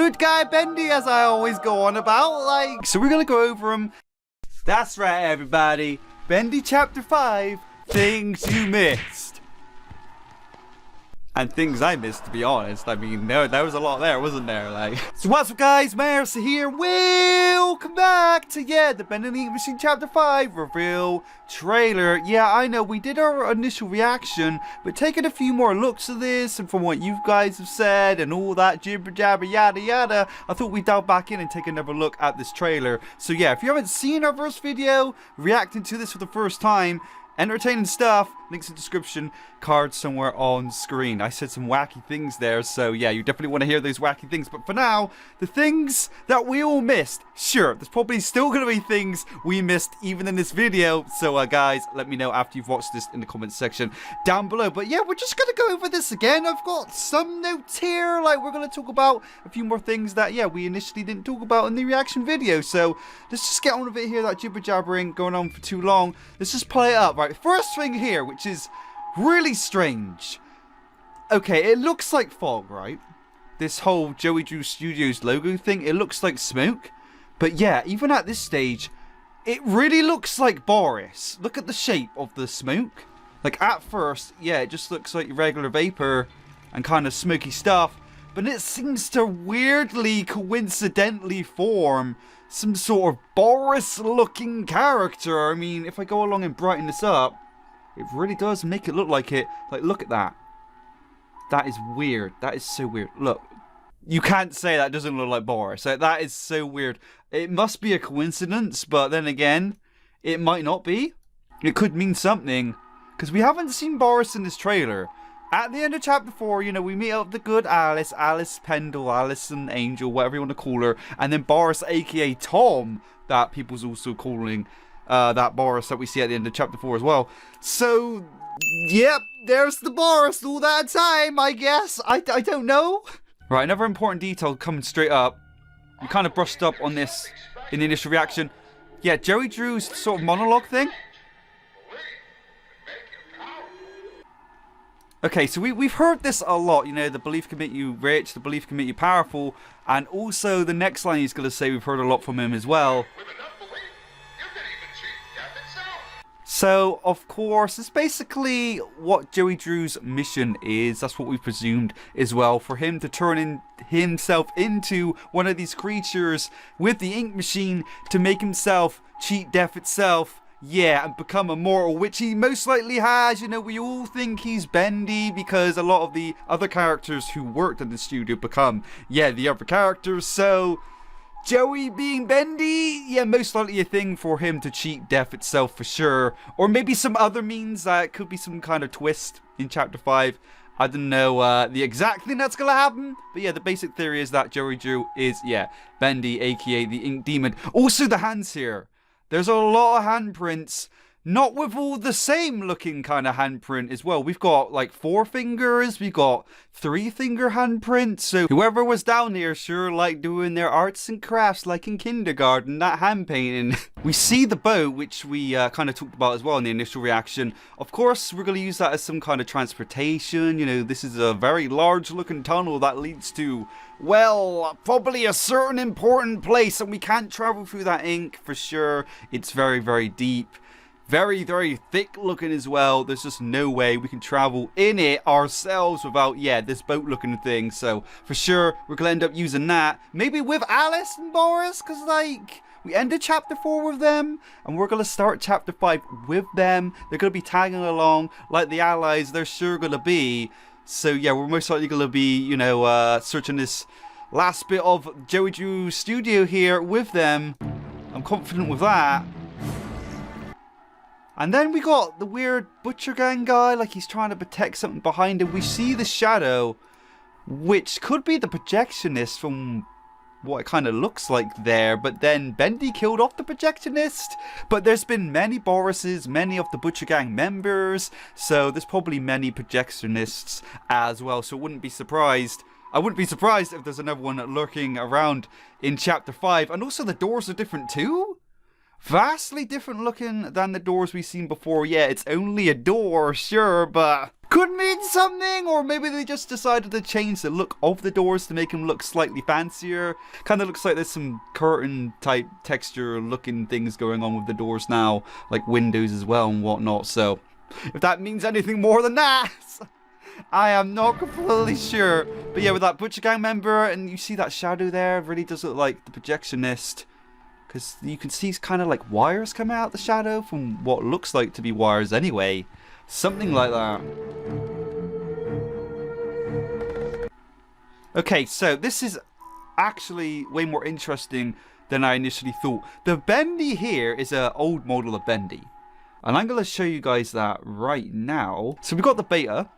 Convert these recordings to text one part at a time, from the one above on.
good guy Bendy, as I always go on about, like. So we're gonna go over them. That's right, everybody. Bendy Chapter 5, Things You Missed. And things I missed, to be honest. I mean, there was a lot there, wasn't there? Like, so what's up, guys? Mairusu here. Welcome back to, the Bendy Machine Chapter 5 reveal trailer. Yeah, I know, we did our initial reaction, but taking a few more looks at this, and from what you guys have said, and all that jibber jabber yada yada, I thought we'd dive back in and take another look at this trailer. So yeah, if you haven't seen our first video, reacting to this for the first time, entertaining stuff, links in the description, cards somewhere on screen. I said some wacky things there, so yeah, you definitely want to hear those wacky things. But for now, the things that we all missed. Sure, there's probably still going to be things we missed even in this video. So guys, let me know after you've watched this in the comments section down below. But yeah, we're just going to go over this again. I've got some notes here, like we're going to talk about a few more things that, we initially didn't talk about in the reaction video. So let's just get on with it here, that jibber jabbering going on for too long. Let's just play it up, right? First thing here, which is really strange. Okay, it looks like fog, right? This whole Joey Drew Studios logo thing, it looks like smoke. But yeah, even at this stage, it really looks like Boris. Look at the shape of the smoke. Like at first, it just looks like regular vapor and kind of smoky stuff. But it seems to weirdly, coincidentally form some sort of Boris-looking character. I mean, if I go along and brighten this up, it really does make it look like it. Like, look at that. That is weird. That is so weird. Look, you can't say that doesn't look like Boris. That is so weird. It must be a coincidence, but then again, it might not be. It could mean something, because we haven't seen Boris in this trailer. At the end of Chapter 4, we meet up the good Alice Pendle, Allison Angel, whatever you want to call her, and then Boris, aka Tom, that people's also calling that Boris that we see at the end of Chapter 4 as well. So, yep, there's the Boris all that time, I guess. I don't know. Right, another important detail coming straight up. We kind of brushed up on this in the initial reaction. Yeah, Joey Drew's sort of monologue thing. Okay, so we've heard this a lot, the belief can make you rich, the belief can make you powerful, and also the next line he's going to say, we've heard a lot from him as well. So, of course, it's basically what Joey Drew's mission is. That's what we presumed as well, for him to turn himself into one of these creatures with the ink machine to make himself cheat death itself. Yeah, and become immortal, which he most likely has. We all think he's Bendy because a lot of the other characters who worked in the studio become, the other characters. So, Joey being Bendy, most likely a thing for him to cheat death itself for sure. Or maybe some other means that could be some kind of twist in Chapter 5. I don't know the exact thing that's going to happen. But the basic theory is that Joey Drew is, Bendy, aka the Ink Demon. Also the hands here. There's a lot of handprints, not with all the same looking kind of handprint as well. We've got like 4 fingers, we've got 3-finger handprints. So whoever was down here sure like doing their arts and crafts like in kindergarten, that hand painting. We see the boat, which we kind of talked about as well in the initial reaction. Of course, we're going to use that as some kind of transportation. This is a very large looking tunnel that leads to, well, probably a certain important place, and we can't travel through that ink for sure. It's very, very deep. Very, very thick looking as well. There's just no way we can travel in it ourselves without, this boat looking thing. So, for sure, we're going to end up using that. Maybe with Alice and Boris, because, we ended Chapter 4 with them, and we're going to start Chapter 5 with them. They're going to be tagging along like the allies they're sure going to be. So, we're most likely going to be, searching this last bit of Joey Drew Studio here with them. I'm confident with that. And then we got the weird Butcher Gang guy, like he's trying to protect something behind him. We see the shadow, which could be the projectionist from what it kind of looks like there. But then Bendy killed off the projectionist. But there's been many Borises, many of the Butcher Gang members. So there's probably many projectionists as well. So I wouldn't be surprised if there's another one lurking around in Chapter 5. And also the doors are different too. Vastly different looking than the doors we've seen before. Yeah, it's only a door, sure, but could mean something, or maybe they just decided to change the look of the doors to make them look slightly fancier. Kind of looks like there's some curtain type texture looking things going on with the doors now, like windows as well and whatnot. So if that means anything more than that, I am not completely sure. But yeah, with that Butcher Gang member, and you see that shadow there, really does look like the projectionist. Because you can see kind of like wires coming out the shadow from what looks like to be wires anyway. Something like that. Okay, so this is actually way more interesting than I initially thought. The Bendy here is an old model of Bendy. And I'm going to show you guys that right now. So we've got the beta,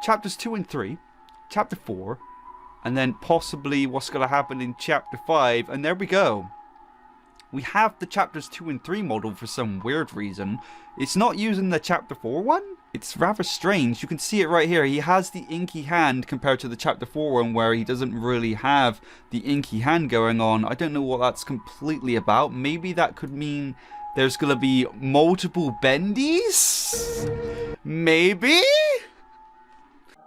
chapters 2 and 3, chapter 4, and then possibly what's going to happen in chapter 5. And there we go. We have the chapters 2 and 3 model for some weird reason. It's not using the chapter 4 one. It's rather strange. You can see it right here. He has the inky hand compared to the chapter 4 one where he doesn't really have the inky hand going on. I don't know what that's completely about. Maybe that could mean there's going to be multiple Bendys? Maybe?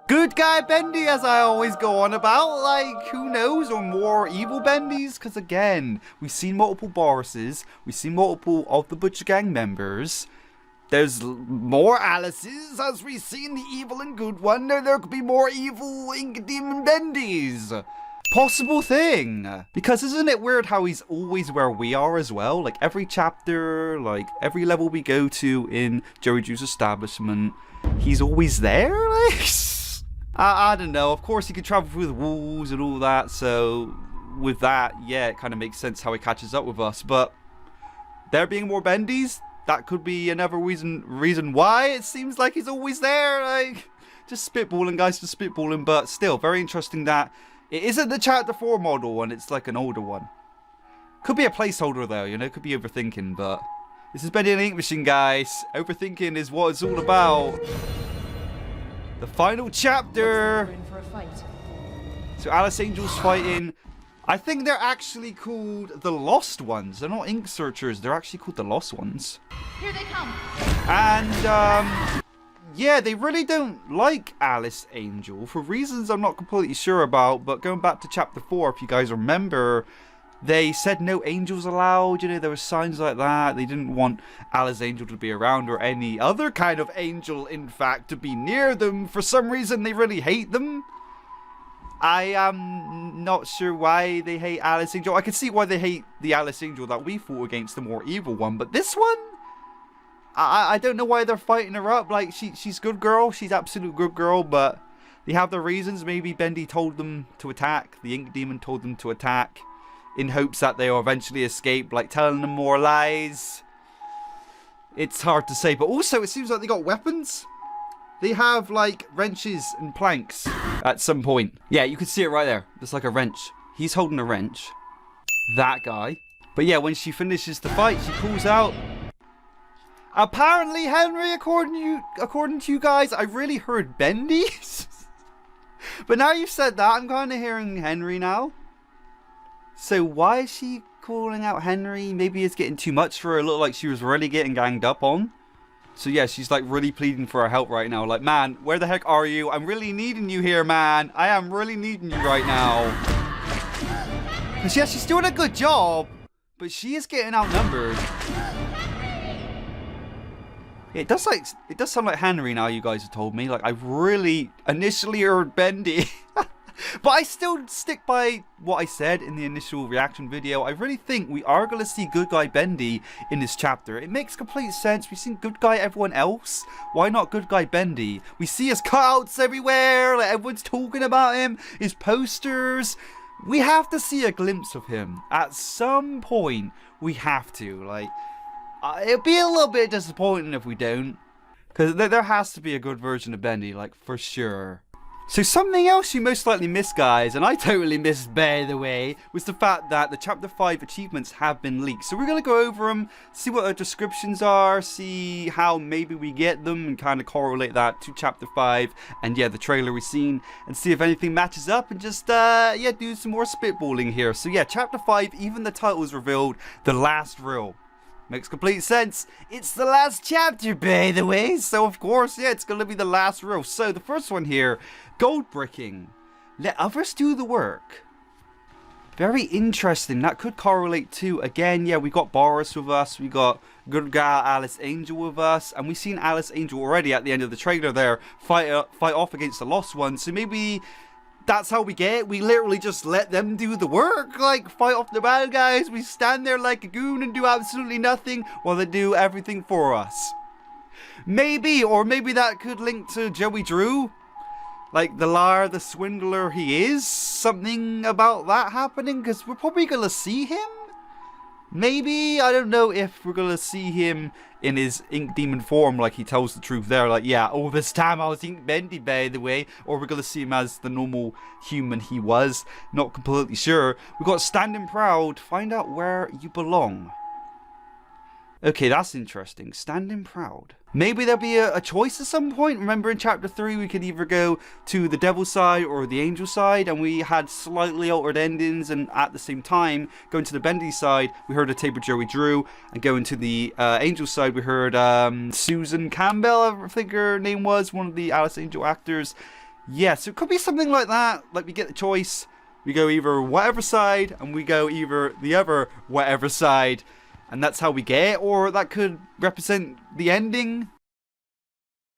Good guy Bendy, as I always go on about, like, who knows, or more evil Bendys, because again, we've seen multiple Borises, we've seen multiple of the Butcher Gang members, there's more Alices, as we've seen the evil and good one, there could be more evil Ink Demon Bendys. Possible thing, because isn't it weird how he's always where we are as well, like every chapter, like every level we go to in Joey Drew's establishment, he's always there, like... I don't know, of course he can travel through the walls and all that, so with that, yeah, it kind of makes sense how he catches up with us, but there being more Bendys, that could be another reason why it seems like he's always there, like, just spitballing guys, just spitballing, but still, very interesting that it isn't the chapter 4 model and it's like an older one. Could be a placeholder though, you know, could be overthinking, but this is Bendy and the Ink Machine, guys. Overthinking is what it's all about. The final chapter. So Allison Angel's fighting. I think they're actually called the Lost Ones. They're not Ink Searchers. They're actually called the Lost Ones. Here they come. And yeah, they really don't like Allison Angel for reasons I'm not completely sure about. But going back to chapter 4, if you guys remember, they said no angels allowed, you know, there were signs like that. They didn't want Allison Angel to be around, or any other kind of angel, in fact, to be near them. For some reason, they really hate them. I am not sure why they hate Allison Angel. I can see why they hate the Allison Angel that we fought against, the more evil one. But this one, I don't know why they're fighting her up. Like, she's good girl. She's absolute good girl, but they have their reasons. Maybe Bendy told them to attack. The Ink Demon told them to attack, in hopes that they'll eventually escape, like telling them more lies. It's hard to say, but also it seems like they got weapons. They have like wrenches and planks at some point. Yeah, you can see it right there. There's like a wrench. He's holding a wrench. That guy. But yeah, when she finishes the fight, she pulls out. Apparently, Henry, according to you guys, I really heard Bendy. But now you've said that, I'm kind of hearing Henry now. So why is she calling out Henry? Maybe it's getting too much for her. It looked like she was really getting ganged up on. So yeah, she's like really pleading for her help right now. Like, man, where the heck are you? I'm really needing you here, man. I am really needing you right now. Because yeah, she's doing a good job, but she is getting outnumbered. Yeah, it does sound like Henry now, you guys have told me. Like, I really initially heard Bendy. But I still stick by what I said in the initial reaction video. I really think we are going to see good guy Bendy in this chapter. It makes complete sense. We've seen good guy everyone else. Why not good guy Bendy? We see his cutouts everywhere. Like, everyone's talking about him. His posters. We have to see a glimpse of him. At some point, we have to. Like, it'll be a little bit disappointing if we don't. Because there has to be a good version of Bendy, like, for sure. So something else you most likely missed, guys, and I totally missed, by the way, was the fact that the Chapter 5 achievements have been leaked. So we're going to go over them, see what their descriptions are, see how maybe we get them, and kind of correlate that to Chapter 5, and yeah, the trailer we've seen, and see if anything matches up, and just, yeah, do some more spitballing here. So yeah, Chapter 5, even the title is revealed, The Last Reel. Makes complete sense. It's the last chapter, by the way. So, of course, yeah, it's going to be the last row. So, the first one here, gold bricking. Let others do the work. Very interesting. That could correlate to, again, yeah, we got Boris with us. We got good gal Allison Angel with us. And we've seen Allison Angel already at the end of the trailer there fight off against the Lost Ones. So, maybe that's how we get it. We literally just let them do the work, like fight off the bad guys. We stand there like a goon and do absolutely nothing while they do everything for us. Maybe, or maybe that could link to Joey Drew. Like the liar, the swindler he is. Something about that happening, because we're probably going to see him. Maybe, I don't know if we're going to see him in his ink demon form, like he tells the truth there, like, yeah, all this time I was Ink Bendy, by the way, or we're going to see him as the normal human he was, not completely sure. We've got Standing Proud, find out where you belong. Okay, that's interesting, Standing Proud. Maybe there'll be a choice at some point. Remember in chapter 3 we could either go to the devil side or the angel side, and we had slightly altered endings, and at the same time going to the Bendy side we heard a tape of Joey Drew, and going to the angel side we heard Susan Campbell, I think her name was, one of the Allison Angel actors. Yeah, so it could be something like that, like we get the choice, we go either whatever side and we go either the other whatever side. And that's how we get it, or that could represent the ending.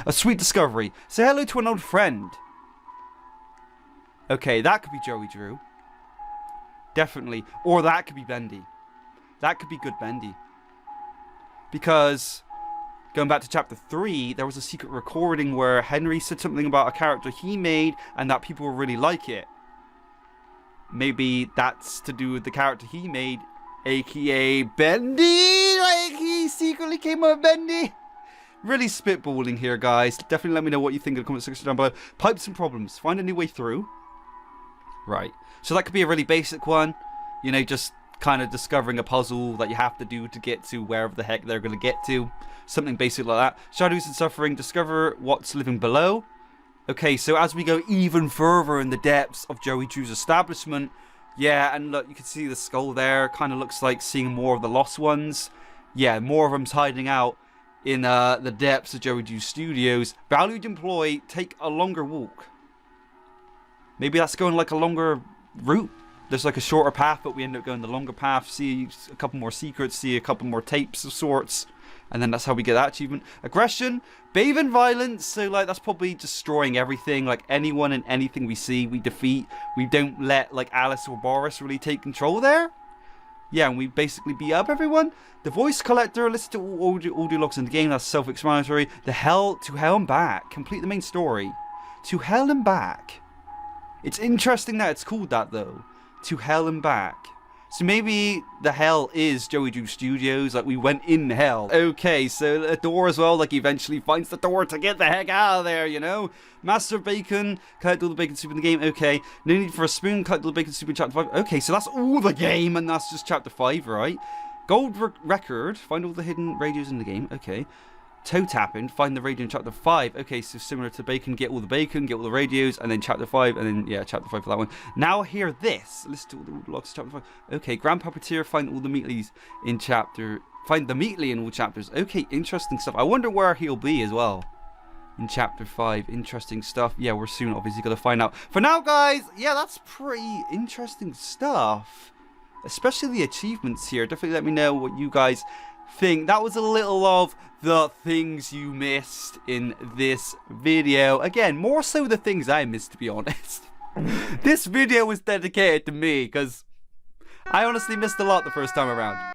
A sweet discovery. Say hello to an old friend. Okay, that could be Joey Drew. Definitely. Or that could be Bendy. That could be Good Bendy. Because, going back to chapter 3, there was a secret recording where Henry said something about a character he made and that people really like it. Maybe that's to do with the character he made, aka Bendy, like he secretly came up with Bendy. Really spitballing here, guys. Definitely let me know what you think in the comment section down below. Pipes and problems. Find a new way through. Right. So that could be a really basic one. You know, just kind of discovering a puzzle that you have to do to get to wherever the heck they're going to get to. Something basic like that. Shadows and suffering. Discover what's living below. Okay, so as we go even further in the depths of Joey Drew's establishment, yeah, and look, you can see the skull there. Kind of looks like seeing more of the Lost Ones. Yeah, more of them's hiding out in the depths of Joey Drew Studios. Valued employee, take a longer walk. Maybe that's going like a longer route. There's like a shorter path, but we end up going the longer path. See a couple more secrets, see a couple more tapes of sorts. And then that's how we get that achievement. Aggression, bathe in violence. So like that's probably destroying everything. Like anyone and anything we see, we defeat. We don't let like Alice or Boris really take control there. Yeah, and we basically beat up everyone. The voice collector, listen to all audio logs in the game. That's self-explanatory. To hell and back. Complete the main story. To hell and back. It's interesting that it's called that though. To hell and back. So maybe the hell is Joey Drew Studios, like we went in hell. Okay, so a door as well, like he eventually finds the door to get the heck out of there, you know? Master Bacon, collect all the bacon soup in the game, okay. No need for a spoon, collect all the bacon soup in chapter 5. Okay, so that's all the game, and that's just chapter 5, right? Gold record, find all the hidden radios in the game, okay. Toe tapping, find the radio in chapter 5. Okay, so similar to bacon, get all the bacon, get all the radios, and then chapter 5, and then, yeah, chapter 5 for that one. Now hear this. Listen to all the logs of chapter 5. Okay, Grand Puppeteer, find all the Meatlies in chapter... Find the Meatly in all chapters. Okay, interesting stuff. I wonder where he'll be as well in chapter 5. Interesting stuff. Yeah, we're soon obviously going to find out. For now, guys, yeah, that's pretty interesting stuff. Especially the achievements here. Definitely let me know what you guys think. That was a little of the things you missed in this video. Again, more so the things I missed, to be honest. This video was dedicated to me because I honestly missed a lot the first time around.